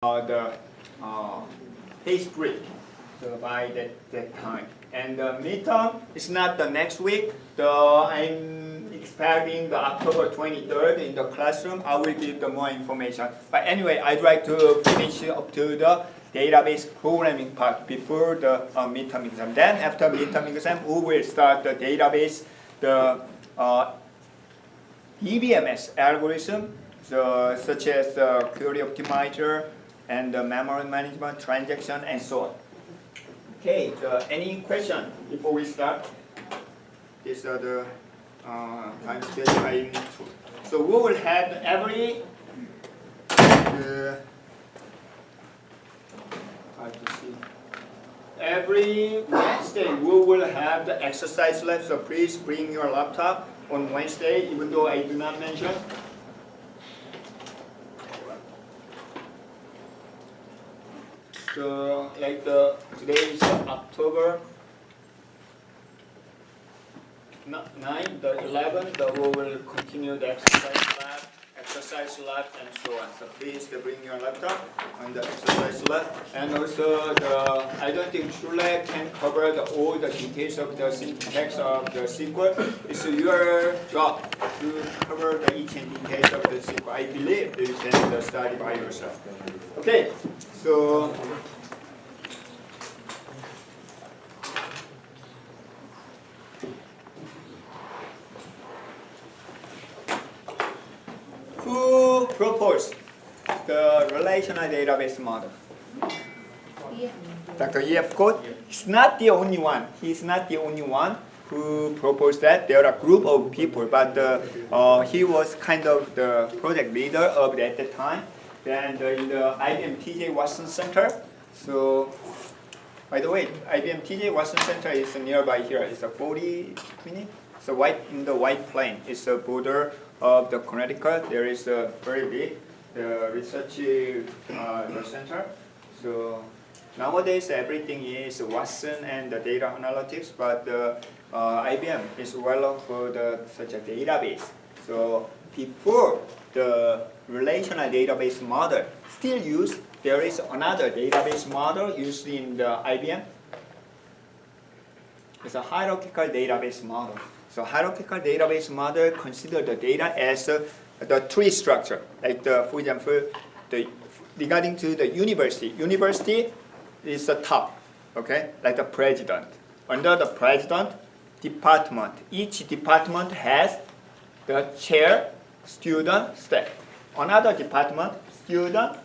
the history by that time. And the midterm is not the next week. I'm expecting the October 23rd in the classroom. I will give the more information. But anyway, I'd like to finish up to the database programming part before the midterm exam. Then after midterm exam, we will start the database, the EBMS algorithm, such as the query optimizer and the memory management, transaction, and so on. Okay, any question before we start? These are the time schedule I need to. So we will have every every Wednesday we will have the exercise lab. So please bring your laptop on Wednesday, even though I do not mention. So like today is October 9, the 11th, we will continue the exercise lab and so on. So please bring your laptop on the exercise lab. And also I don't think Shule can cover all the details of the syntax of the SQL. It's your job to cover each and details of the SQL. I believe you can study by yourself. Okay, so who proposed the relational database model? Dr. E.F. Code? He's not the only one. He's not the only one who proposed that. There are a group of people, but he was kind of the project leader of it at the time. And in the IBM T.J. Watson Center. So, by the way, IBM T.J. Watson Center is nearby here. It's a 40 minutes. So in the White Plain, it's the border of the Connecticut. There is a very big research center. So nowadays everything is Watson and the data analytics, but IBM is well known for such a database. So before the relational database model still used, there is another database model used in the IBM. It's a hierarchical database model. So hierarchical database model consider the data as the tree structure. Like for example, regarding to the university. University is the top, okay? Like the president. Under the president, department. Each department has the chair, student, staff. Another department, student,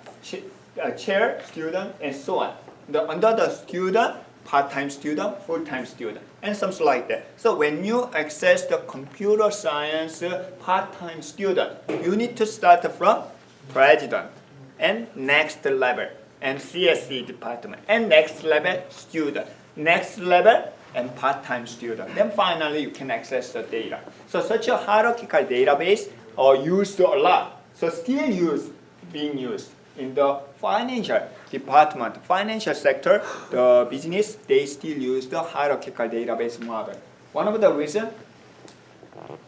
chair, student, and so on. Under the student, part-time student, full-time student, and something like that. So when you access the computer science part-time student, you need to start from president and next level and CSC department and next level student, next level and part-time student. Then finally you can access the data. So such a hierarchical database are used a lot. So still being used in the financial department, financial sector, the business, they still use the hierarchical database model. One of the reasons,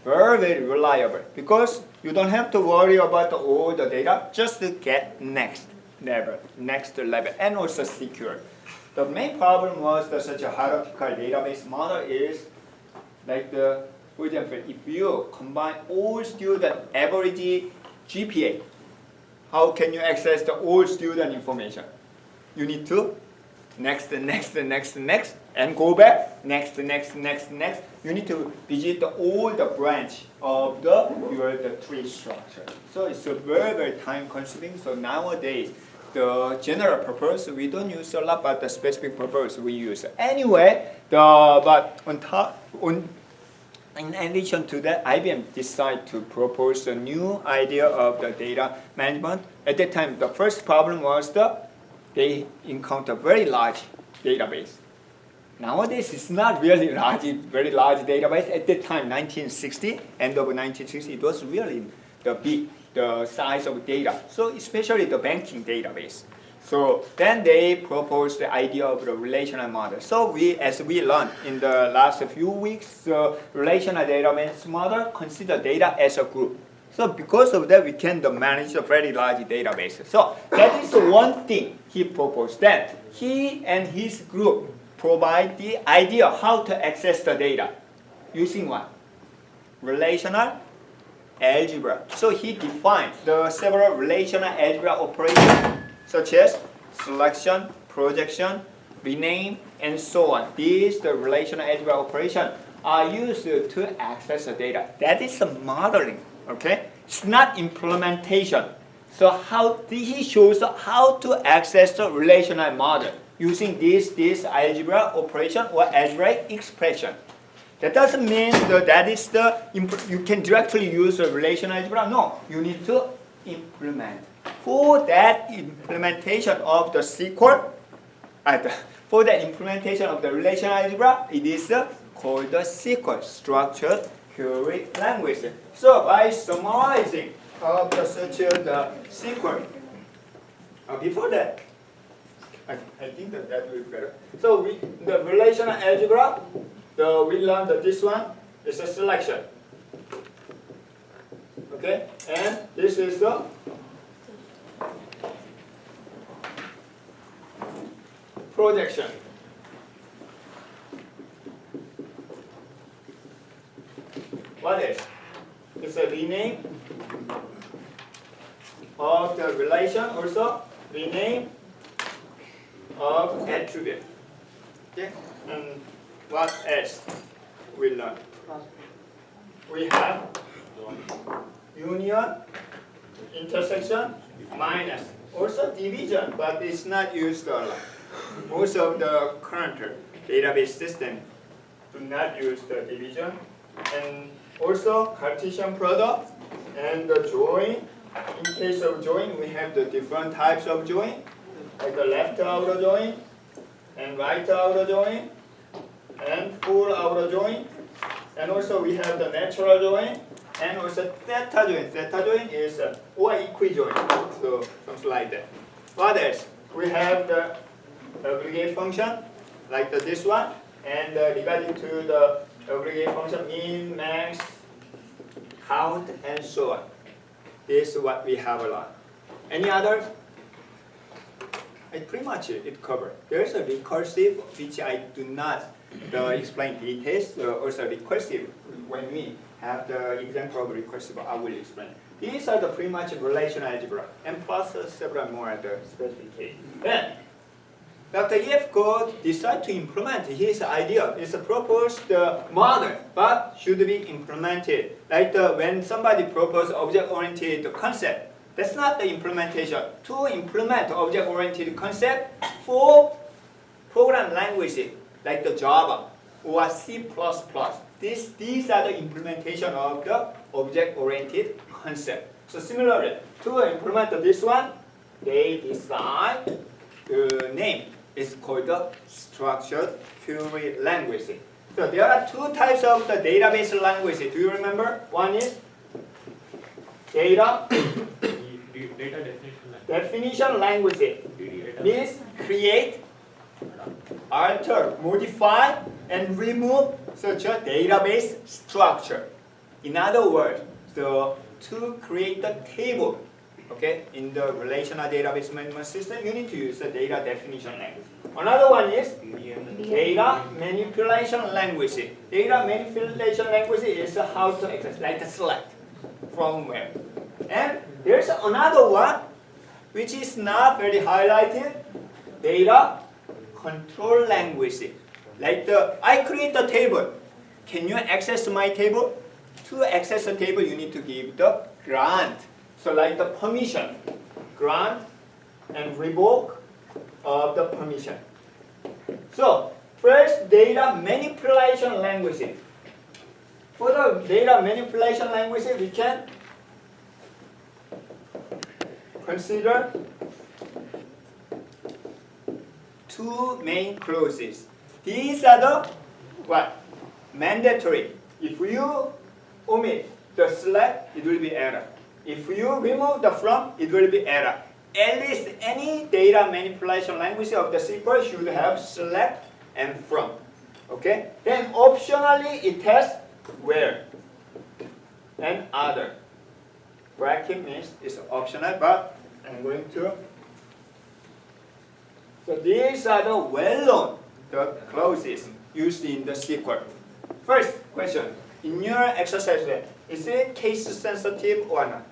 very, very reliable, because you don't have to worry about all the data, just to get next level, and also secure. The main problem was that such a hierarchical database model is like for example, if you combine all student average GPA, how can you access the all student information? You need to next, and go back, next. You need to visit all the branch of the tree structure. So it's a very, very time consuming. So nowadays, the general purpose we don't use a lot, but the specific purpose we use. Anyway, in addition to that, IBM decided to propose a new idea of the data management. At that time, the first problem was they encountered very large database. Nowadays, it's not really very large database. At that time, 1960, end of 1960, it was really the size of data. So especially the banking database. So then they proposed the idea of the relational model. So as we learned in the last few weeks, relational database model consider data as a group. So because of that, we can manage a very large database. So that is one thing he proposed. Then he and his group provide the idea how to access the data using what? Relational algebra. So he defined the several relational algebra operations such as selection, projection, rename, and so on. These the relational algebra operations are used to access the data. That is the modeling. Okay, it's not implementation. So how he shows how to access the relational model using this algebra operation or algebraic expression. That doesn't mean that is the you can directly use the relational algebra. No, you need to implement. For that implementation of the SQL, for that implementation of the relational algebra, it is called the SQL, Structured Query Language. So by summarizing the SQL, before that, I think that will be better. So the relational algebra, we learned that this one is a selection. Okay, and this is the projection. What is? It's a rename of the relation, also rename of attribute. Okay, and what else we learn? We have union, intersection, minus. Also division, but it's not used a lot. Most of the current database system do not use the division. And also Cartesian product and the join. In case of join, we have the different types of join, like the left outer join, and right outer join, and full outer join. And also we have the natural join, and also theta join. Theta join is or equijoin, so something like that. What else? We have the aggregate function, like this one, and regarding to the aggregate function, mean, max, count, and so on. This is what we have a lot. Any others? Pretty much it covered. There's a recursive, which I do not explain details. Also recursive, when we have the example of recursive, I will explain. These are the pretty much relational algebra, and plus several more at the specification. Then, Dr. Yevko decided to implement his idea. It's a proposed model, but should be implemented. Like when somebody proposes object-oriented concept, that's not the implementation. To implement object-oriented concept for program languages like the Java or C++, these are the implementation of the object-oriented concept. So similarly, to implement this one, they decide the name. It's called the structured query language. So there are two types of the database language. Do you remember? One is data definition language. Means create, alter, modify, and remove such a database structure. In other words, to create the table, okay, in the relational database management system, you need to use the data definition language. Another one is data manipulation language. Data manipulation language is how to access, like the select from where. And there's another one which is not very highlighted, data control language. Like I create the table. Can you access my table? To access the table, you need to give the grant. So like the permission, grant and revoke of the permission. So first, data manipulation language. For the data manipulation language, we can consider two main clauses. These are the what? Mandatory. If you omit the select, it will be error. If you remove the from, it will be error. At least any data manipulation language of the SQL should have select and from. Okay? Then optionally it has where and other. bracket means it's optional, but I'm going to. So these are the well-known the clauses used in the SQL. First question, in your exercise, is it case sensitive or not?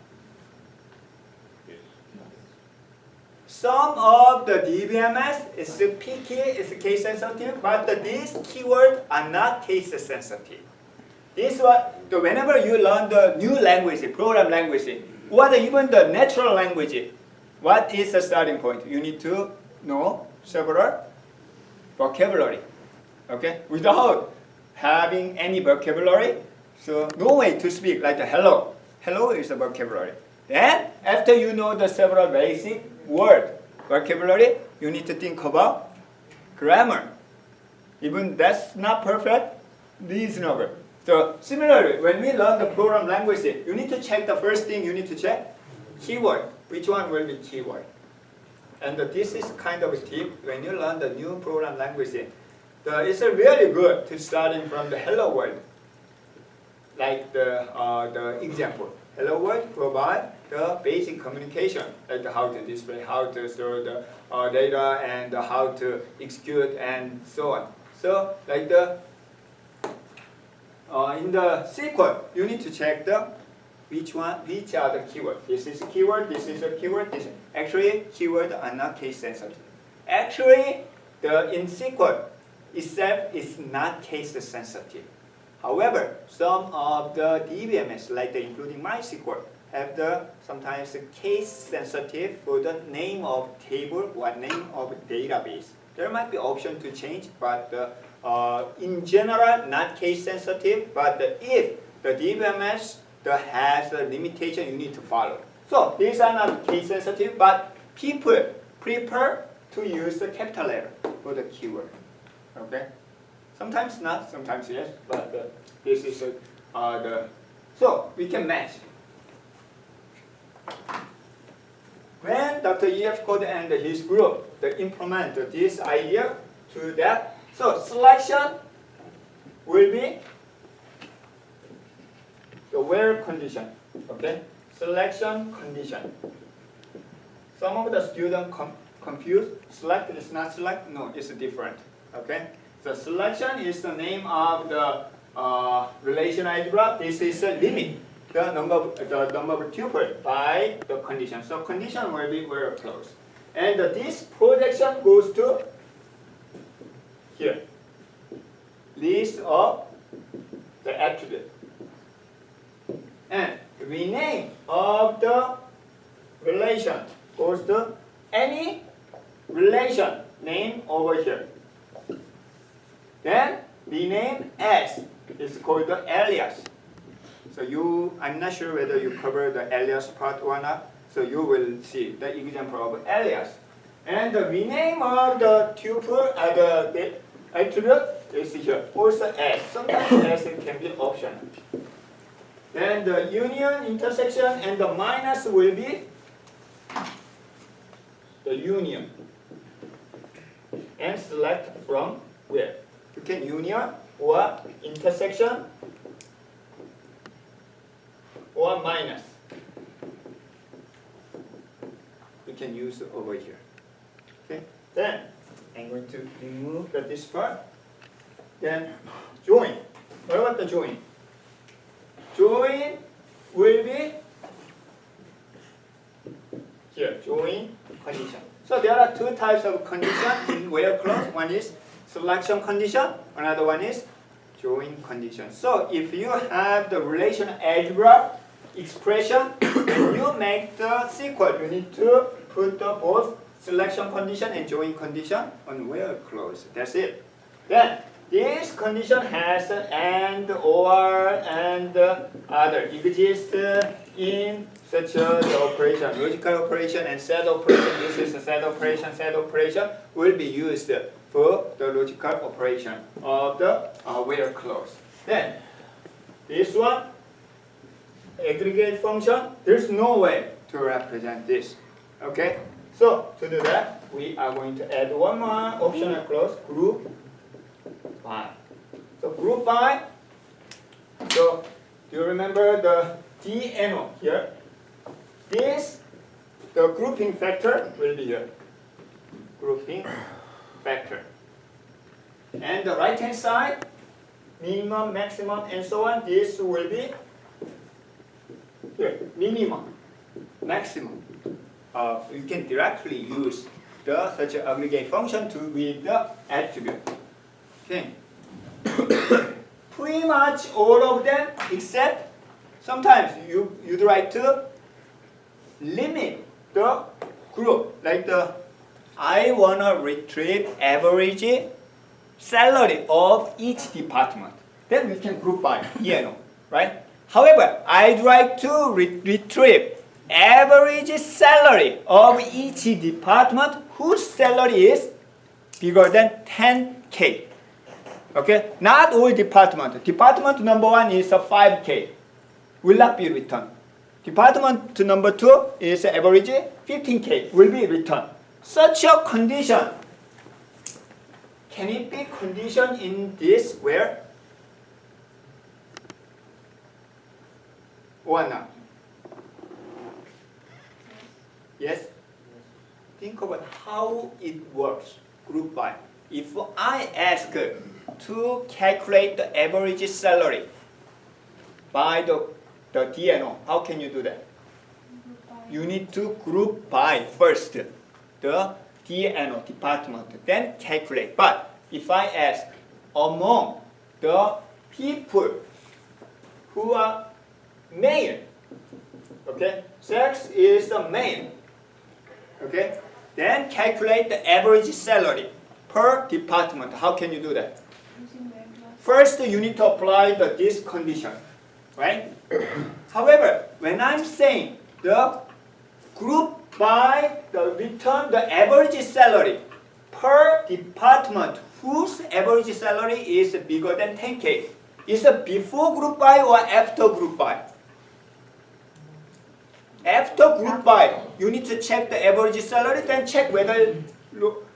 Some of the DBMS is picky, is case sensitive, but these keywords are not case sensitive. This one, whenever you learn the new language, program language, or even the natural language, what is the starting point? You need to know several vocabulary. Okay? Without having any vocabulary, so no way to speak like the hello. Hello is a vocabulary. Then, after you know the several basic word vocabulary, you need to think about grammar. Even that's not perfect, reasonable. So similarly, when we learn the program language, you need to check the first thing you need to check, keyword. Which one will be keyword? And this is kind of a tip when you learn the new program language. It's really good to starting from the hello world. Like the example. Hello world provide the basic communication, like how to display, how to store the data, and how to execute, and so on. So like in the SQL, you need to check which are the keyword. This is a keyword, this is a keyword, Actually, keywords are not case sensitive. Actually, in SQL itself is not case sensitive. However, some of the DBMS, like including MySQL, have sometimes case sensitive for the name of table or name of database. There might be option to change, but in general, not case sensitive. But if the DBMS has a limitation, you need to follow. So these are not case sensitive, but people prefer to use the capital letter for the keyword. Okay. Sometimes not, sometimes yes, but this is so we can match. When Dr. E.F. Code and his group implement this idea to that, so selection will be the where condition. Okay, selection condition. Some of the students confuse select is not select. No, it's different. Okay. The selection is the name of the relational algebra. This is a limit, the number of tuple by the condition. So condition will be very close. And this projection goes to here. List of the attribute. And rename of the relation goes to any relation name over here. Then rename as is called the alias. So I'm not sure whether you cover the alias part or not. So you will see the example of alias. And the rename of the tuple, the attribute is here. Also as. Sometimes as it can be optional. Then the union, intersection, and the minus will be the union. And select from where? You can union or intersection or minus. You can use it over here. Okay. Then I'm going to remove this part. Then join. What about the join? Join will be here. Join condition. So there are two types of condition in where clause. One is selection condition. Another one is join condition. So if you have the relational algebra expression, when you make the SQL, you need to put both selection condition and join condition on where clause. That's it. Then this condition has and, or, and other exist in such the operation, logical operation and set operation. This is a set operation. Set operation will be used for the logical operation of the where clause. Then this one, aggregate function, there's no way to represent this. Okay? So to do that, we are going to add one more optional clause, group by. So group by, so do you remember the DNO here? this, the grouping factor will be here. Grouping factor. And the right hand side, minimum, maximum, and so on, this will be here, minimum, maximum. You can directly use the such an aggregate function to read the attribute. Okay. Pretty much all of them, except sometimes you'd like to limit the group, like I wanna retrieve average salary of each department. Then we can group by E&O, right? However, I'd like to retrieve average salary of each department whose salary is bigger than 10K. Okay, not all department. Department number 1 is a 5K, will not be returned. Department number 2 is average 15K, will be returned. Such a condition, can it be conditioned in this where? Or not? Yes? Think about how it works, group by. If I ask to calculate the average salary by the D&O, how can you do that? You need to group by first the D&O department, then calculate. But if I ask among the people who are male, okay, sex is the male, okay, then calculate the average salary per department. How can you do that? First, you need to apply this condition, right? However, when I'm saying the group by the return the average salary per department whose average salary is bigger than 10K, is it before group by or after group by? After group by, you need to check the average salary, then check whether it's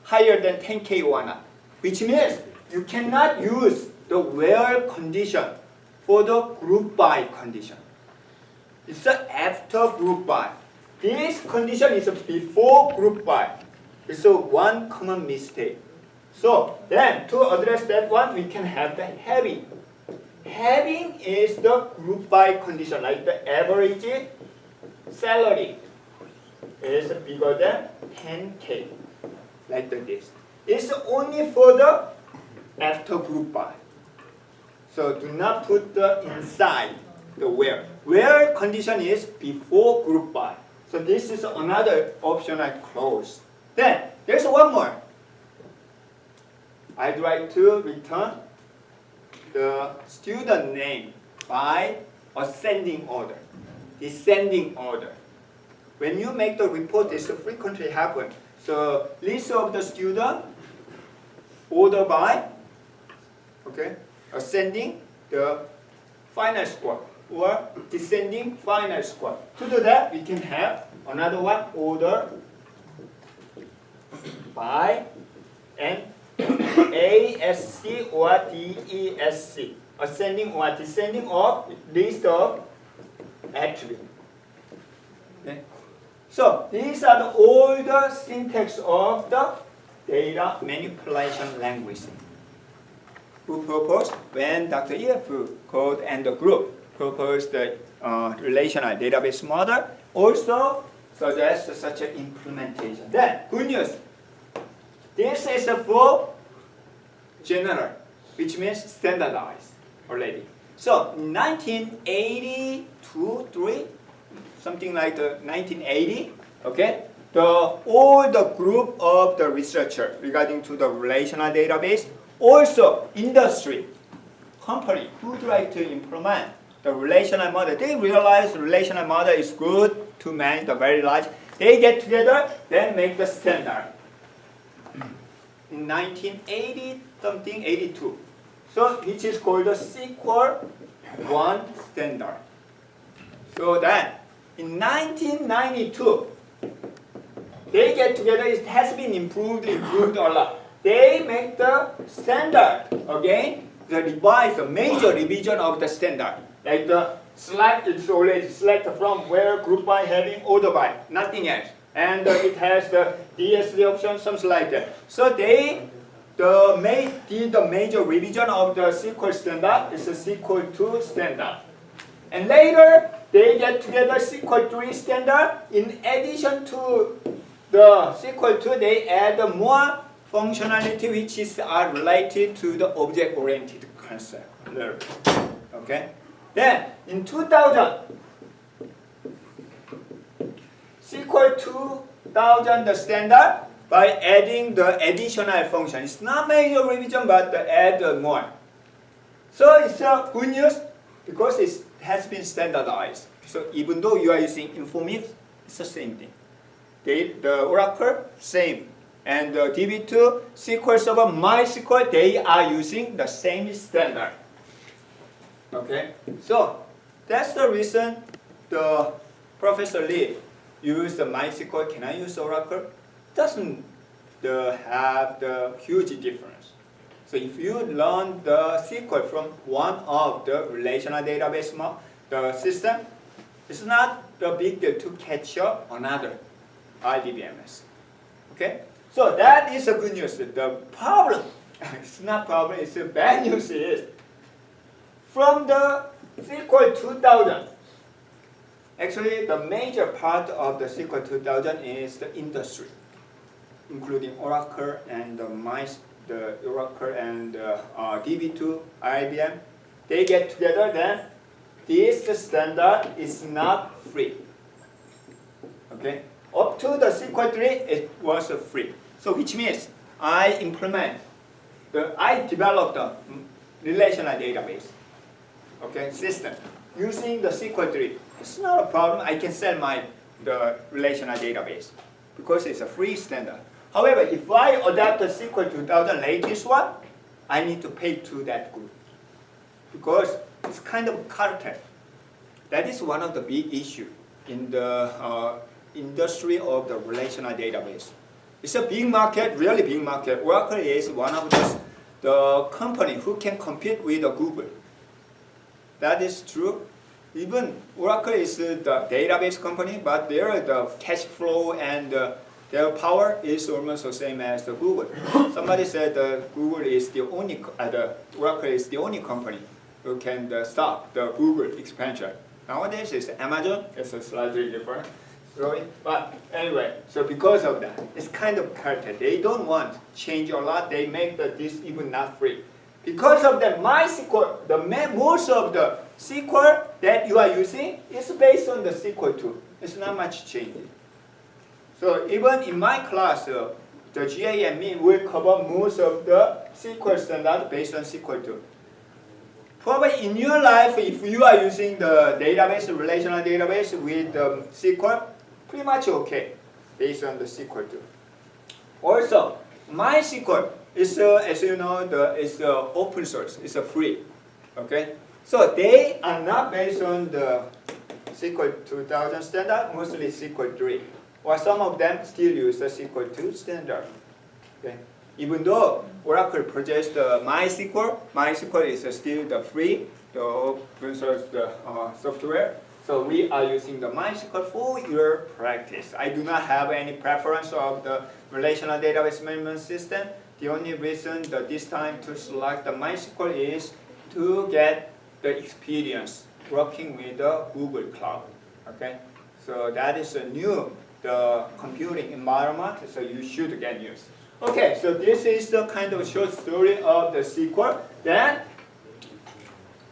higher than 10K or not. Which means you cannot use the where condition for the group by condition. It's after group by. This condition is before group by. It's one common mistake. So then to address that one, we can have the having. Having is the group by condition, like the average salary is bigger than 10K, like this. It's only for the after group by. So do not put the inside the where. Where condition is before group by. So this is another option I close. Then there's one more. I'd like to return the student name by ascending order, descending order. When you make the report, this frequently happens. So list of the student, order by, okay, ascending the final score or descending final score. To do that, we can have another one, order by and ASC or DESC, ascending or descending of list of attributes. Okay. So these are all the syntax of the data manipulation language. Who proposed when Dr. E.F. code and the group proposed the relational database model, also suggests such an implementation. Then, good news. This is for general, which means standardized already. So, 1982-3, something like the 1980, okay, all the group of the researcher regarding to the relational database, also industry, company who would like to implement the relational model, they realize the relational model is good to manage the very large. They get together, then make the standard. In 1980 something, 82. So which is called the SQL 1 standard. So then in 1992, they get together, it has been improved a lot. They make the standard again the revise, the major revision of the standard. Like the select, it's already selected from where group by having order by, nothing else. And it has the DS3 option, something like that. So they did the major revision of the SQL standard. It's a SQL 2 standard. And later, they get together SQL 3 standard. In addition to the SQL 2, they add more functionality which is related to the object-oriented concept. Okay? Then, in 2000, SQL 2000 the standard by adding the additional function. It's not major revision, but add more. So it's good news because it has been standardized. So even though you are using Informix, it's the same thing. The Oracle, same. And the DB2, SQL Server, MySQL, they are using the same standard. Okay? So that's the reason the Professor Lee used the MySQL. Can I use Oracle? Doesn't have the huge difference. So if you learn the SQL from one of the relational database the system, it's not the big deal to catch up another RDBMS. Okay? So that is the good news. The problem, it's not problem, it's the bad news is, from the SQL 2000, actually the major part of the SQL 2000 is the industry, including Oracle and the Oracle and DB2, IBM. They get together, then this standard is not free. Okay? Up to the SQL 3, it was free. So which means I developed a relational database, okay, system using the SQL 3. It's not a problem. I can sell the relational database because it's a free standard. However, if I adapt the SQL 2000 latest one, I need to pay to that group because it's kind of cartel. That is one of the big issues in the industry of the relational database. It's a big market, really big market. Oracle is one of the company who can compete with Google. That is true. Even Oracle is the database company, but the cash flow and their power is almost the same as the Google. Somebody said Google is the only, Oracle is the only company who can stop the Google expansion. Nowadays it's Amazon. It's a slightly different story. But anyway, so because of that, it's kind of cartel. They don't want change a lot. They make this even not free. Because of the MySQL, most of the SQL that you are using is based on the SQL 2. It's not much changing. So even in my class, the GA and me will cover most of the SQL standard based on SQL 2. Probably in your life, if you are using the database, relational database with SQL, pretty much okay based on the SQL 2. Also, MySQL is, as you know, it's open source. It's free. Okay, so they are not based on the SQL 2000 standard, mostly SQL 3. Or some of them still use the SQL 2 standard. Okay. Even though Oracle purchased the MySQL is still the free, the open source software. So we are using the MySQL for your practice. I do not have any preference of the relational database management system. The only reason that this time to select the MySQL is to get the experience working with the Google Cloud. Okay, so that is a new computing environment, so you should get used. Okay, so this is the kind of short story of the SQL. Then,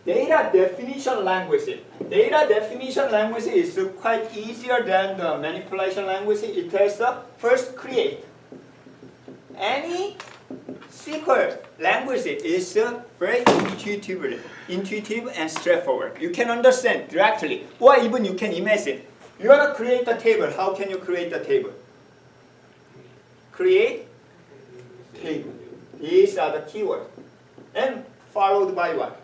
data definition language. Data definition language is quite easier than the manipulation language. It has first create. Any SQL language is very intuitive and straightforward. You can understand directly, or even you can imagine. You want to create a table. How can you create a table? Create table. These are the keywords. And followed by what?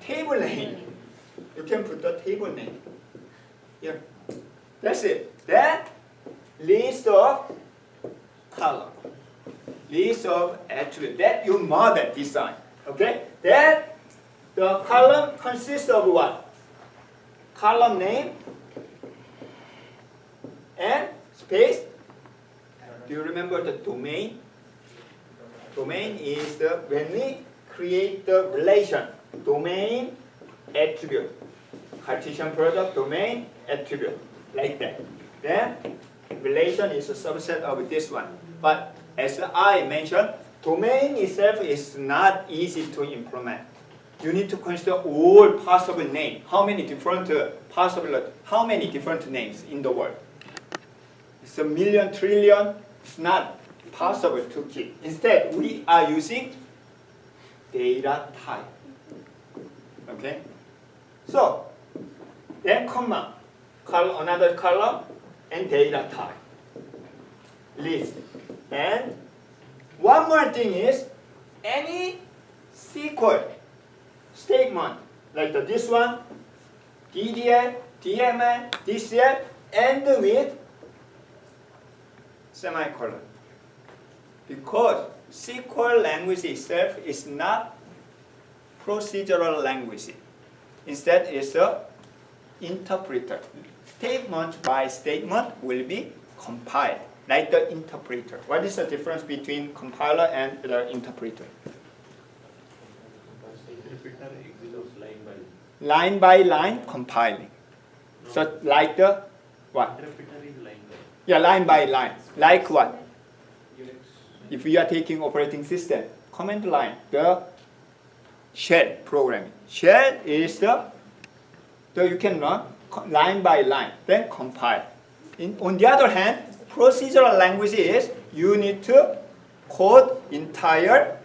Table name. You can put the table name. Here. That's it. Then list of column. list of attributes that you model design. Okay? Then the column consists of what? Column name and space. Do you remember the domain? Domain is when we create the relation, domain attribute, Cartesian product, domain attribute, like that. Then relation is a subset of this one. But as I mentioned, domain itself is not easy to implement. You need to consider all possible names. How many different how many different names in the world? It's a million, trillion. It's not possible to keep. Instead, we are using data type. Okay? So, then comma, another column, and data type. List. And one more thing is, any SQL statement, like this one, DDL, DML, DCL, end with semicolon. Because SQL language itself is not procedural language. Instead, it's an interpreter. Statement by statement will be compiled, like the interpreter. What is the difference between compiler and the interpreter? Interpreter executes line by line. Line by line compiling. No. So like the what? Interpreter is line by line. Yeah, line by line. Like what? Unix. If we are taking operating system, command line, the shell programming. Shell is the you can run line by line, then compile. On the other hand, procedural language is you need to code entire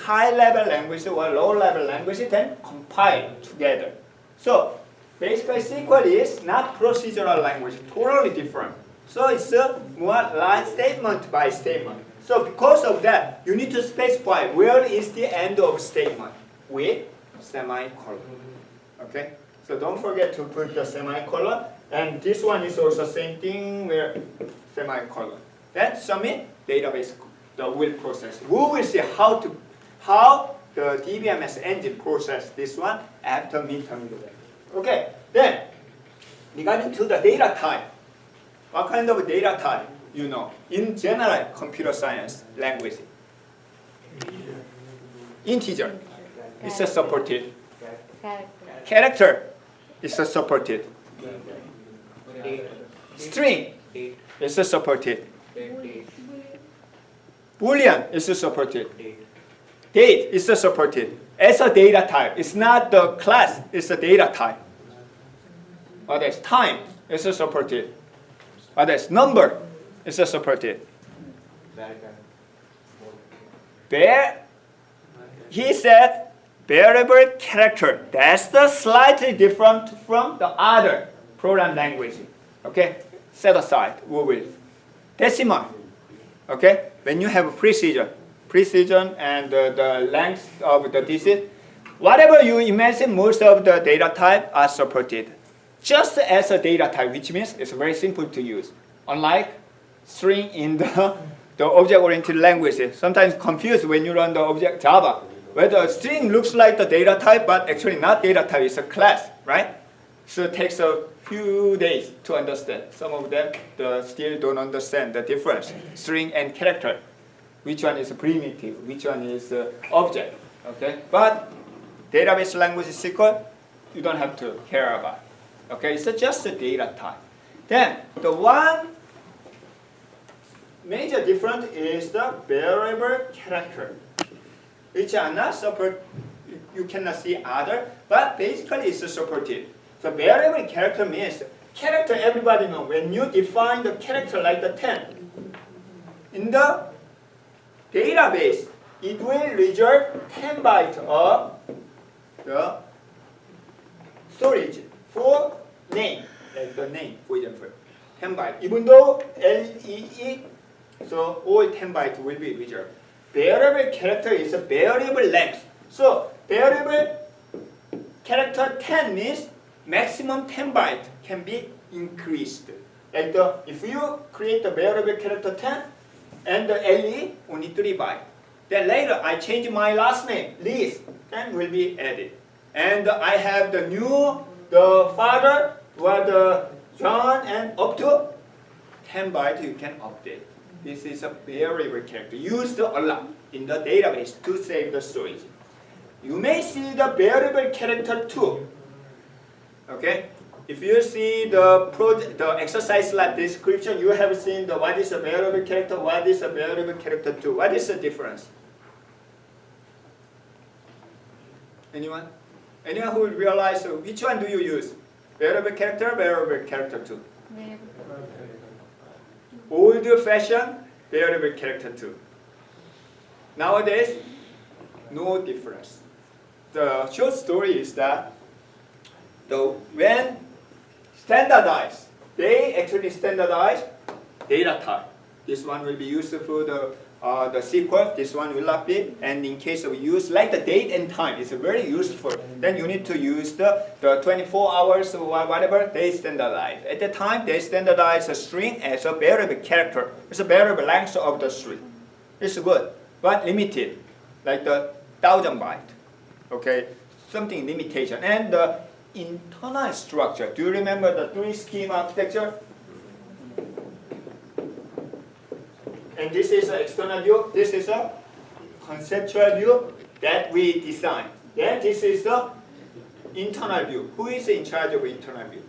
high-level language or low-level language, then compile together. So basically, SQL is not procedural language, totally different. So it's more line statement by statement. So because of that, you need to specify where is the end of statement with semicolon. Okay? So don't forget to put the semicolon. And this one is also same thing where semicolon. Then submit, database will process. We will see how the DBMS engine process this one after midterm exam. Okay. Then regarding to the data type, what kind of data type you know? In general computer science language, integer is a supported. Character is a supported. String is a supported. Boolean is a supported. Date is a supported. As a data type, it's not the class, it's a data type. Others, time is a supported. Others, number is a supported. He said variable character. That's the slightly different from the other program language. Okay, set aside. We will. Decimal. Okay, when you have precision and the length of the digit, whatever you imagine, most of the data type are supported. Just as a data type, which means it's very simple to use. Unlike string in the object-oriented languages, sometimes confused when you run the object Java, where the string looks like the data type, but actually not data type, it's a class, right? So it takes a few days to understand. Some of them still don't understand the difference, string and character. Which one is primitive, which one is object, okay? But database language SQL, you don't have to care about. Okay, it's just a data type. Then the one major difference is the variable character, which are not support. You cannot see other, but basically it's supported. So variable character means character. Everybody know when you define the character like the 10 in the database, it will reserve 10 bytes of the storage for name, like the name, for example, 10 bytes. Even though LEE, so all 10 bytes will be reserved. Variable character is a variable length. So variable character 10 means maximum 10 bytes can be increased. Like if you create the variable character 10, and the LE only 3 bytes. Then later I change my last name, Liz, then will be added. And I have the new, the father, or the John, and up to 10 bytes you can update. This is a variable character used a lot in the database to save the storage. You may see the variable character too. Okay? If you see the exercise lab description, you have seen the what is a variable character, what is a variable character too. What is the difference? Anyone? Anyone who will realize which one do you use? Variable character, variable character too. Old-fashioned variable character too. Nowadays, no difference. The short story is that when standardized, they actually standardize data type. This one will be used for the SQL, this one will not be. And in case of use, like the date and time, it's very useful. Then you need to use the 24 hours or whatever they standardize. At the time, they standardize a string as a variable character. It's a variable length of the string. It's good, but limited, like the 1,000 byte. Okay, something limitation. And the internal structure. Do you remember the 3-scheme architecture? And this is an external view. This is a conceptual view that we design. Then this is the internal view. Who is in charge of internal view?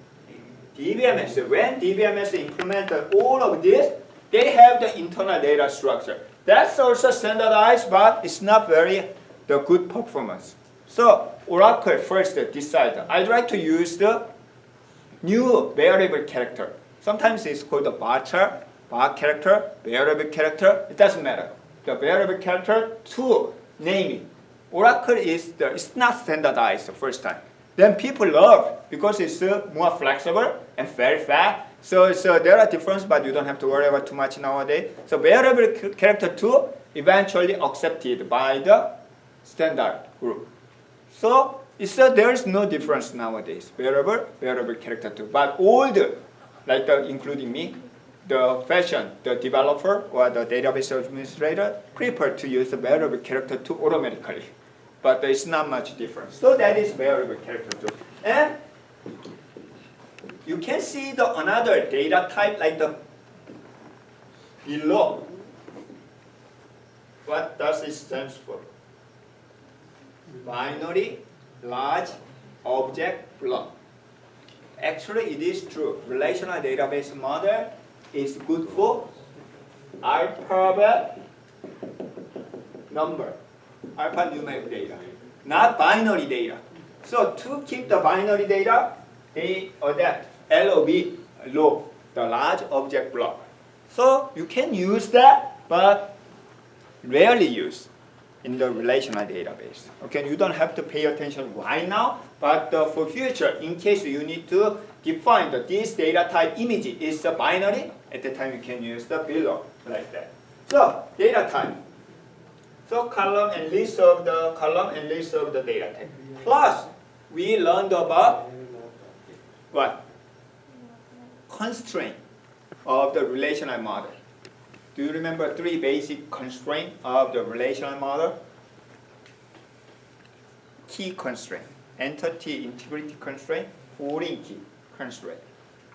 DBMS. When DBMS implemented all of this, they have the internal data structure. That's also standardized, but it's not very the good performance. So Oracle first decided, I'd like to use the new variable character. Sometimes it's called the bar chart, bar character, variable character. It doesn't matter. The variable character to name it. Oracle it's not standardized the first time. Then people love because it's more flexible and very fast. So there are differences, but you don't have to worry about too much nowadays. So variable character 2 eventually accepted by the standard group. So there is no difference nowadays. Variable character 2. But old, like including me, the developer or the database administrator prefer to use the variable character 2 automatically. But there is not much difference. So that is variable character 2. And you can see another data type like the below. What does it stand for? Binary large object block. Actually, it is true. Relational database model is good for alphabet number, alphanumeric data, not binary data. So to keep the binary data, they adapt LOB, low, the large object block. So you can use that, but rarely used in the relational database. Okay, you don't have to pay attention right now, but for future, in case you need to define that this data type image is a binary, at the time you can use the below like that. So data type. So column and list of the data type. Plus, we learned about what? Constraint of the relational model. Do you remember 3 basic constraints of the relational model? Key constraint, entity integrity constraint, foreign key constraint.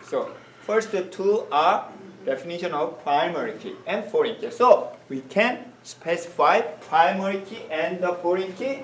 So first 2 are definition of primary key and foreign key. So we can specify primary key and the foreign key